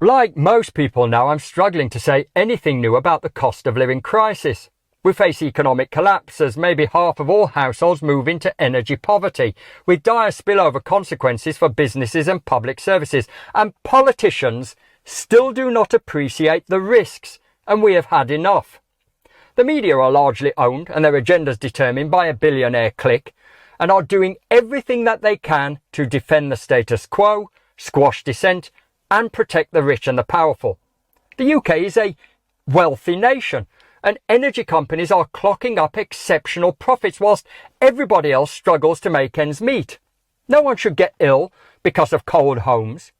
Like most people now, I'm struggling to say anything new about the cost of living crisis. We face economic collapse as maybe half of all households move into energy poverty, with dire spillover consequences for businesses and public services. And politicians still do not appreciate the risks, and we have had enough. The media are largely owned and their agendas determined by a billionaire clique, and are doing everything that they can to defend the status quo, squash dissent, and protect the rich and the powerful. The UK is a wealthy nation, and energy companies are clocking up exceptional profits whilst everybody else struggles to make ends meet. No one should get ill because of cold homes.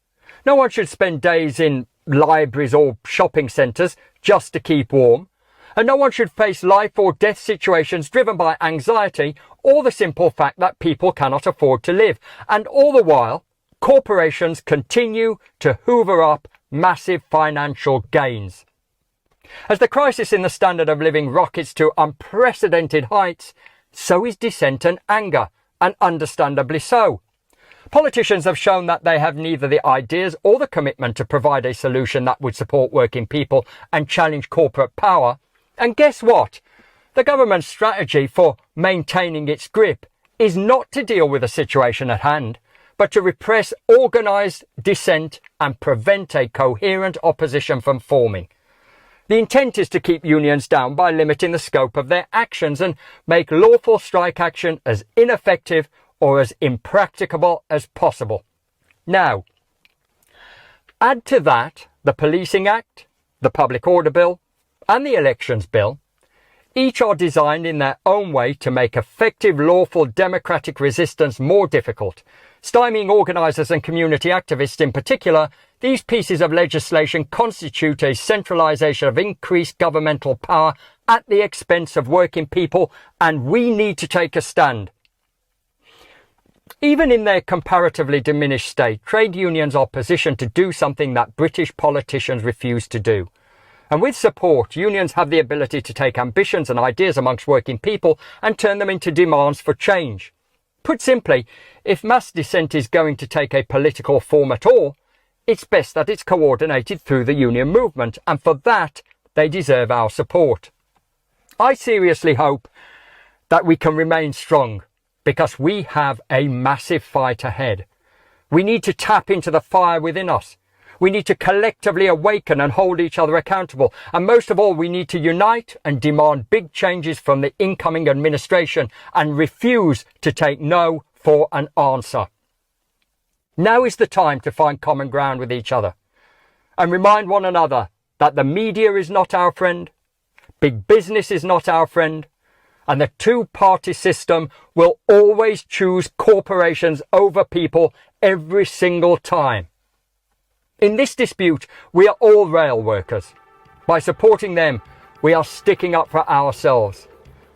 No one should spend days in libraries or shopping centres just to keep warm. And no one should face life or death situations driven by anxiety or the simple fact that people cannot afford to live. And all the while, corporations continue to hoover up massive financial gains. As the crisis in the standard of living rockets to unprecedented heights, so is dissent and anger, and understandably so. Politicians have shown that they have neither the ideas or the commitment to provide a solution that would support working people and challenge corporate power. And guess what? The government's strategy for maintaining its grip is not to deal with the situation at hand, but to repress organised dissent and prevent a coherent opposition from forming. The intent is to keep unions down by limiting the scope of their actions and make lawful strike action as ineffective or as impracticable as possible. Now, add to that the Policing Act, the Public Order Bill, and the Elections Bill. Each are designed in their own way to make effective lawful democratic resistance more difficult. Stymieing organisers and community activists in particular, these pieces of legislation constitute a centralisation of increased governmental power at the expense of working people, and we need to take a stand. Even in their comparatively diminished state, trade unions are positioned to do something that British politicians refuse to do. And with support, unions have the ability to take ambitions and ideas amongst working people and turn them into demands for change. Put simply, if mass dissent is going to take a political form at all, it's best that it's coordinated through the union movement, and for that, they deserve our support. I seriously hope that we can remain strong, because we have a massive fight ahead. We need to tap into the fire within us. We need to collectively awaken and hold each other accountable. And most of all, we need to unite and demand big changes from the incoming administration and refuse to take no for an answer. Now is the time to find common ground with each other and remind one another that the media is not our friend, big business is not our friend, and the two-party system will always choose corporations over people every single time. In this dispute, we are all rail workers. By supporting them, we are sticking up for ourselves.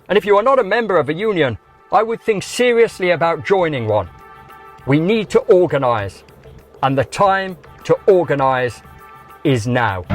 And if you are not a member of a union, I would think seriously about joining one. We need to organise, and the time to organise is now.